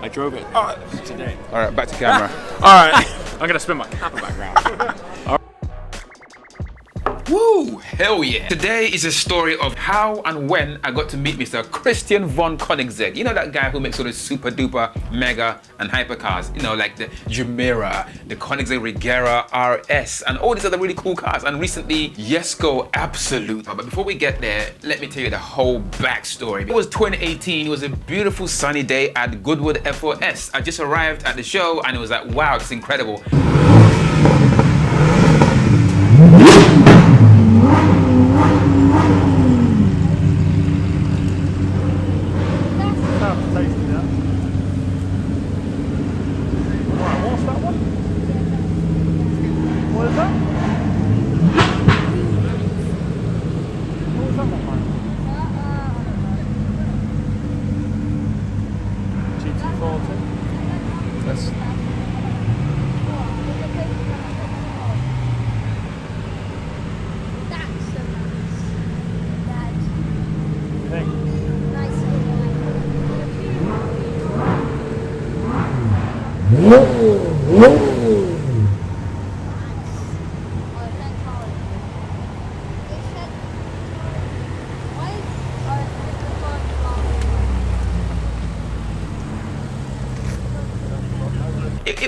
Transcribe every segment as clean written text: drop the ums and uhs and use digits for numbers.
I drove it today. All right, back to camera. All right, I'm gonna spin my camera background. Woo! Hell yeah! Today is a story of how and when I got to meet Mr. Christian Von Koenigsegg. You know that guy who makes all the super duper mega and hypercars? You know, like the Agera, the Koenigsegg Regera RS, and all these other really cool cars. And recently, Jesko Absolute. But before we get there, let me tell you the whole backstory. It was 2018. It was a beautiful sunny day at Goodwood FOS. I just arrived at the show and it was like, wow, it's incredible.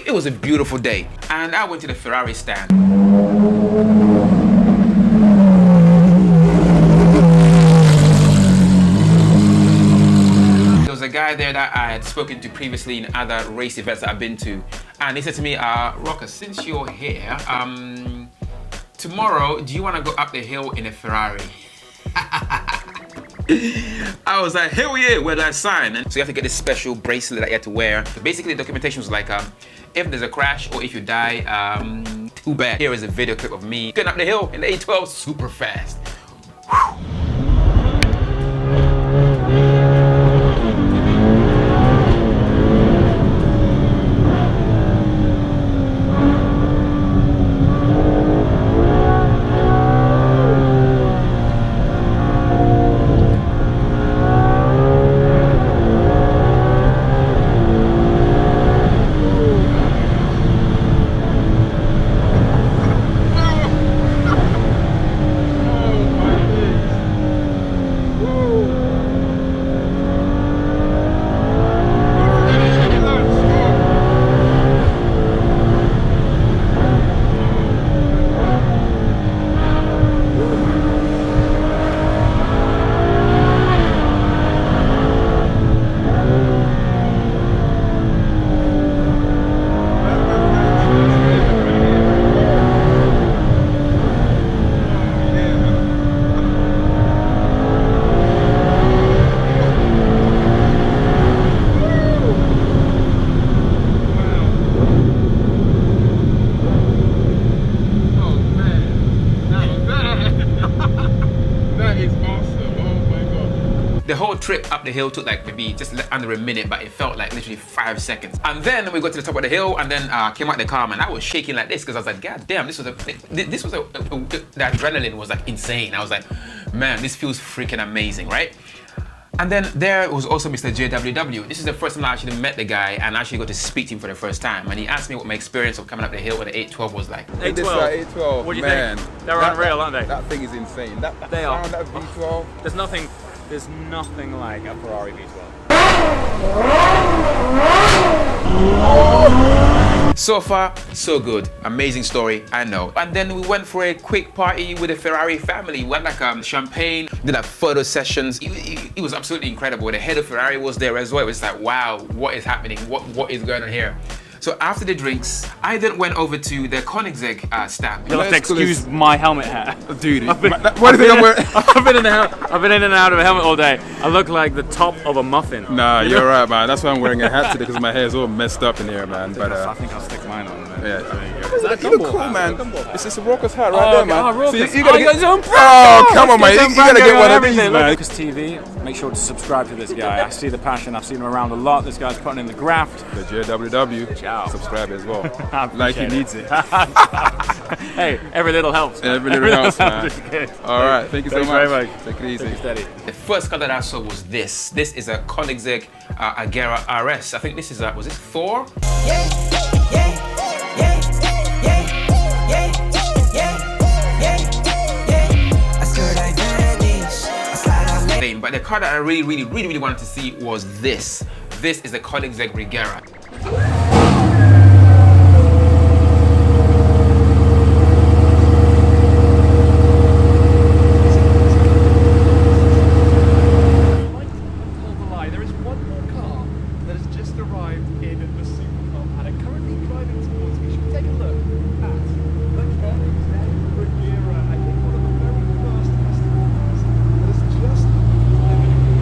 It was a beautiful day, and I went to the Ferrari stand. There was a guy there that I had spoken to previously in other race events that I've been to, and he said to me, Rawkus, since you're here, tomorrow, do you want to go up the hill in a Ferrari? I was like, hell yeah, where do I sign? And so you have to get this special bracelet that you had to wear. So basically the documentation was like, if there's a crash or if you die, too bad. Here is a video clip of me getting up the hill in the A12 super fast. Whew. The whole trip up the hill took like maybe just under a minute, but it felt like literally 5 seconds. And then we got to the top of the hill and then came out the car, man. I was shaking like this because I was like, God damn, the adrenaline was like insane. I was like, man, this feels freaking amazing, right? And then there was also Mr. JWW. This is the first time I actually met the guy and actually got to speak to him for the first time. And he asked me what my experience of coming up the hill with the 812 was like. 812, what do you think? They're unreal, aren't they? That thing is insane. That they sound, are. that V12. There's nothing like a Ferrari V12. So far, so good. Amazing story, I know. And then we went for a quick party with the Ferrari family. We went like champagne, did like photo sessions. It was absolutely incredible. The head of Ferrari was there as well. It was like, wow, what is happening? What is going on here? So after the drinks, I then went over to the Koenigsegg stand. You'll have to excuse my helmet hair. Dude, what do you think I'm wearing? I've been in and out of a helmet all day. I look like the top of a muffin. Nah, you're right, man. That's why I'm wearing a hat today, because my hair is all messed up in here, man. But I think I'll stick mine on. Man. Yeah, you look cool, man. It's a Rawkus hat right there, man. So you gotta get. Oh, come on, man. You gotta get one of these, man. Rawkustv. Make sure to subscribe to this guy. I see the passion. I've seen him around a lot. This guy's putting in the graft. The JWW. out. subscribe as well. I Like he appreciate needs it. Hey, every little helps. Every little helps, man. Good. All right, thank you so Thanks much. very much. Take it easy. Take it steady. The first car that I saw was this. This is a Koenigsegg Agera RS. I think this is a, was it Thor? But the car that I really wanted to see was this. This is the Koenigsegg Regera. There is one more car that has just arrived in the supercar and are currently driving towards me. Should we take a look at the Koenigsegg Regera? I think one of the very first customers that has just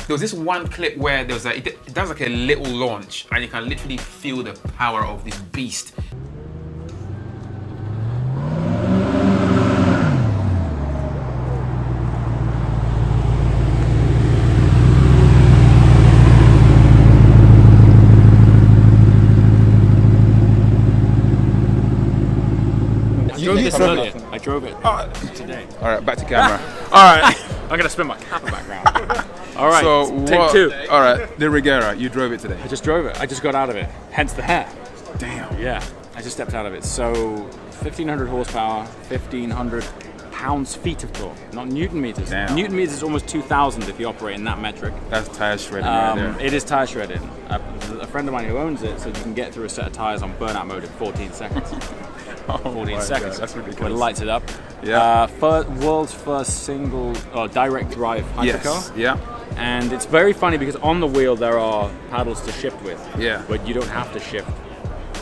There was this one clip where there was a, it does like a little launch and you can literally feel the power of this beast. I drove it today. All right, back to camera. All right. I'm gonna spin my camera background. All right, So take what? two. All right, the Regera, you drove it today. I just drove it. I just got out of it. Hence the hair. Damn. Yeah, I just stepped out of it. So 1,500 horsepower, 1,500 pounds-feet of torque, not newton meters. Damn. Newton meters is almost 2,000 if you operate in that metric. That's tire shredding right there. It is tire shredding. A friend of mine who owns it said you can get through a set of tires on burnout mode in 14 seconds. 14 seconds. That's When ridiculous. it lights it up. Yeah. World's first single direct drive hypercar. Yes. Yeah. And it's very funny because on the wheel there are paddles to shift with. Yeah. But you don't have to shift.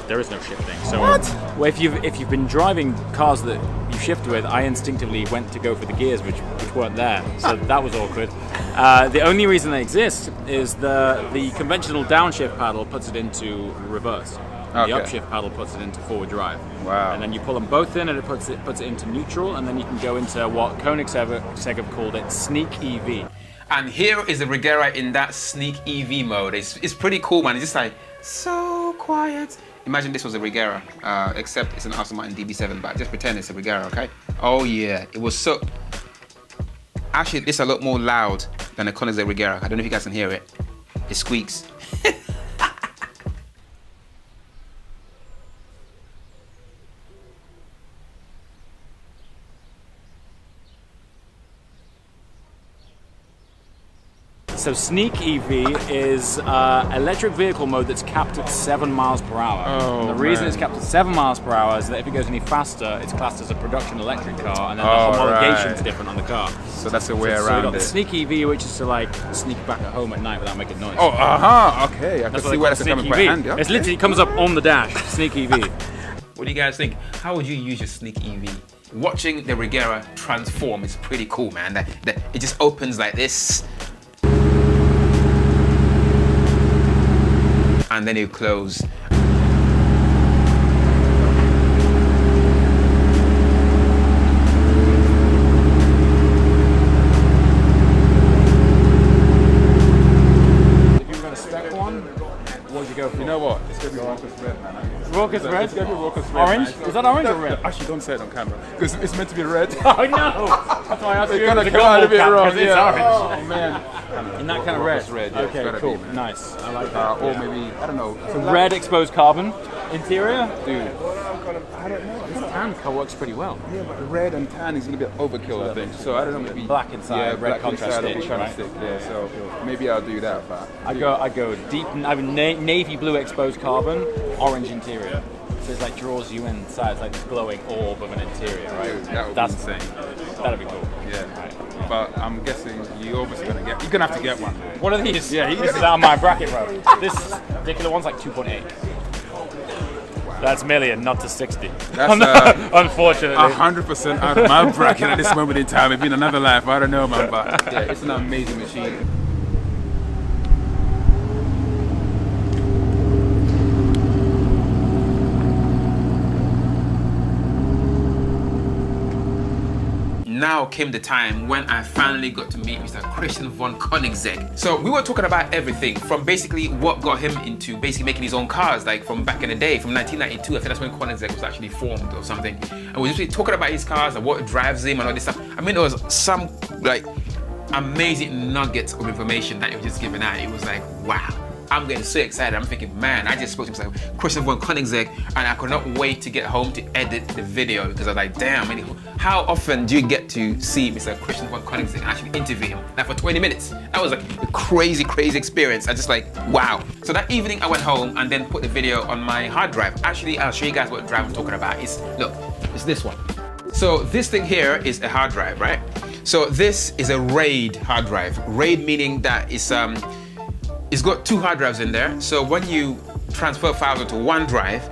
There is no shifting. So What? Well, if you've been driving cars that you shift with, I instinctively went to go for the gears, which weren't there. So that was awkward. The only reason they exist is the conventional downshift paddle puts it into reverse. Okay. The upshift paddle puts it into forward drive. Wow. And then you pull them both in, and it puts it into neutral, and then you can go into what Koenigsegg have called it Sneak EV. And here is the Regera in that Sneak EV mode. It's pretty cool, man. It's just like so quiet. Imagine this was a Regera, except it's an Aston Martin DB7, but just pretend it's a Regera, okay? Oh yeah, it was so... Actually, it's a lot more loud than a Koenigsegg Regera. I don't know if you guys can hear it. It squeaks. So Sneak EV is electric vehicle mode that's capped at 7 miles per hour. Oh, and the reason man. it's capped at 7 miles per hour is that if it goes any faster, it's classed as a production electric car, and then the Oh, homologation's right. different on the car. So that's the way So we around got the it. Sneak EV, which is to like sneak back at home at night without making noise. Oh, okay. I can That's see what where they that's call coming Sneak quite EV. handy. It's Okay. literally comes up on the dash. Sneak EV. What do you guys think? How would you use your Sneak EV? Watching the Regera transform is pretty cool, man. It just opens like this. And then it close. If you were going to spec one, what would you go for? You know what? It's gonna be Rawkustv red, man. Rawkustv red? It's gonna be Rawkustv red. Orange? man. Is that orange or red? Actually, don't say it on camera because it's meant to be red. I know! That's why I asked They're you gonna if it come was out a bit cap, wrong. 'cause it's Yeah. orange. Oh man. In that kind of red? Red, yeah, it's Okay, gotta cool. be, man. Nice. I like that. Or maybe I don't know. Red exposed carbon interior. dude. I don't know. This tan color works pretty well. Yeah, but red and tan is a little bit overkill, I think. So I don't know, maybe Black inside, yeah, red black contrast inside, stitch, contrast right? stick, yeah. So maybe I'll do that, but I go deep. I mean, navy blue exposed carbon, orange interior. So it's like draws you inside. It's like this glowing orb of an interior, right? Dude, that would That's be insane. That'd be cool. Yeah. Right. But I'm guessing you're obviously you're gonna have to get one. What are these? Yeah, this is out of my bracket, bro. This particular one's like 2.8. That's million, not to 60. That's Unfortunately. 100% out of my bracket at this moment in time. If in another life, I don't know, man. But yeah, it's an amazing machine. now came the time when I finally got to meet Mr. Christian Von Koenigsegg. So we were talking about everything from basically what got him into basically making his own cars, like from back in the day, from 1992. I think that's when Koenigsegg was actually formed or something. And we were just talking about his cars and what drives him and all this stuff. I mean, there was some like amazing nuggets of information that he was just giving out. It was like, wow. I'm getting so excited. I'm thinking, man, I just spoke to Mr. Christian Von Koenigsegg, and I could not wait to get home to edit the video because I was like, damn, how often do you get to see Mr. Christian Von Koenigsegg and actually interview him? Like for 20 minutes. That was like a crazy, crazy experience. I just like, wow. So that evening I went home and then put the video on my hard drive. Actually, I'll show you guys what drive I'm talking about. Look, it's this one. So this thing here is a hard drive, right? So this is a RAID hard drive. RAID meaning that it's got 2 hard drives in there. So when you transfer files onto one drive,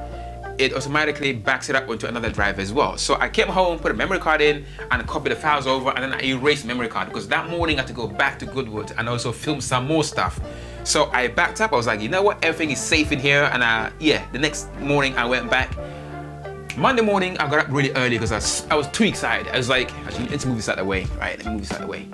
it automatically backs it up onto another drive as well. So I came home, put a memory card in, and copied the files over, and then I erased the memory card because that morning I had to go back to Goodwood and also film some more stuff. So I backed up. I was like, you know what? Everything is safe in here. And yeah, the next morning I went back. Monday morning I got up really early because I was too excited. I was like, actually, let's move this out of the way, right? Let me move this out of the way.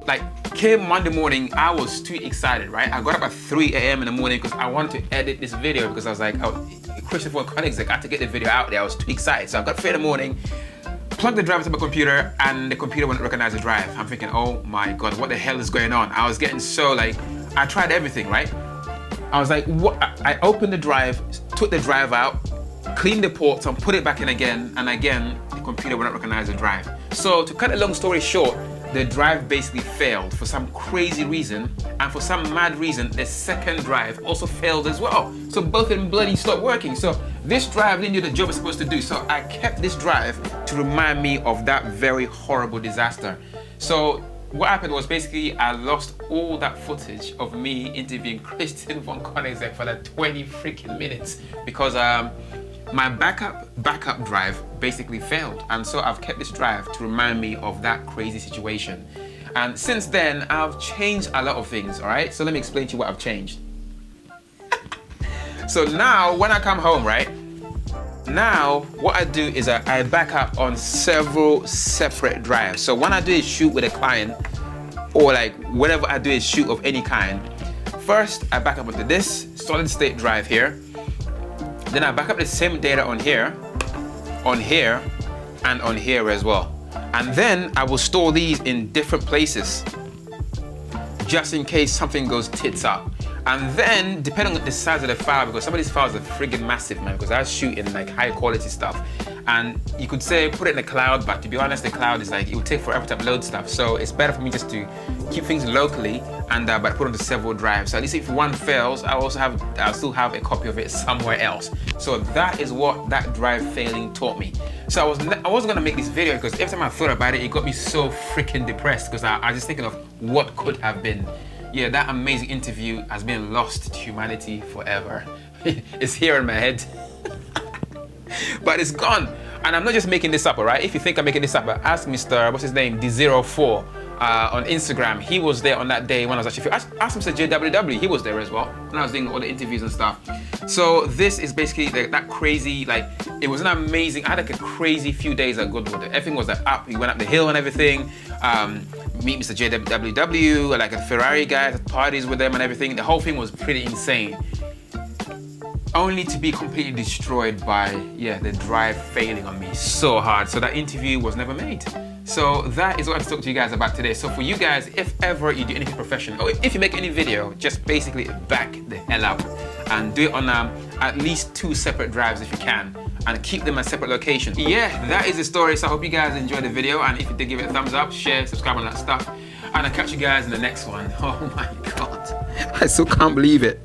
Like, came Monday morning, I was too excited, right? I got up at 3 a.m. in the morning because I wanted to edit this video because I was like, oh, Christian Von Koenigsegg, I had to get the video out there. I was too excited. So I got 3 in the morning, plugged the drive into my computer, and the computer wouldn't recognize the drive. I'm thinking, oh my God, what the hell is going on? I was getting so like, I tried everything, right? I was like, what? I opened the drive, took the drive out, cleaned the ports and put it back in again, and again, the computer wouldn't recognize the drive. So to cut a long story short, the drive basically failed for some crazy reason, and for some mad reason, the second drive also failed as well. So both of them bloody stopped working. So this drive didn't do the job it's supposed to do. So I kept this drive to remind me of that very horrible disaster. So what happened was basically I lost all that footage of me interviewing Christian Von Koenigsegg for like 20 freaking minutes because my backup drive basically failed, and so I've kept this drive to remind me of that crazy situation. And since then, I've changed a lot of things, all right? So let me explain to you what I've changed. So now, when I come home, right? Now, what I do is I back up on several separate drives. So when I do a shoot with a client, or like whenever I do a shoot of any kind, first I back up onto this solid state drive here. Then I back up the same data on here, and on here as well. And then I will store these in different places, just in case something goes tits up. And then, depending on the size of the file, because some of these files are friggin' massive, man, because I shoot in like high quality stuff. And you could say put it in the cloud, but to be honest, the cloud is like, it would take forever to upload stuff. So it's better for me just to keep things locally and but put onto several drives. So at least if one fails, I'll still have a copy of it somewhere else. So that is what that drive failing taught me. So I wasn't gonna make this video because every time I thought about it, it got me so freaking depressed because I was just thinking of what could have been. Yeah, that amazing interview has been lost to humanity forever. It's here in my head. But it's gone. And I'm not just making this up, all right? If you think I'm making this up, ask Mr. what's his name, TheRawkus on Instagram. He was there on that day when I was actually, ask Mr. JWW, he was there as well when I was doing all the interviews and stuff. So this is basically that crazy, like, it was an amazing, I had like a crazy few days at Goodwood. Everything was like up, we went up the hill and everything. Meet Mr. JWW, like a Ferrari guy, parties with them and everything. The whole thing was pretty insane. Only to be completely destroyed by, yeah, the drive failing on me so hard. So that interview was never made. So that is what I have to talk to you guys about today. So for you guys, if ever you do anything professional, or if you make any video, just basically back the hell up and do it on at least 2 separate drives if you can, and keep them at separate locations. Yeah, that is the story. So I hope you guys enjoyed the video, and if you did, give it a thumbs up, share, subscribe, and that stuff. And I'll catch you guys in the next one. Oh my God, I still can't believe it.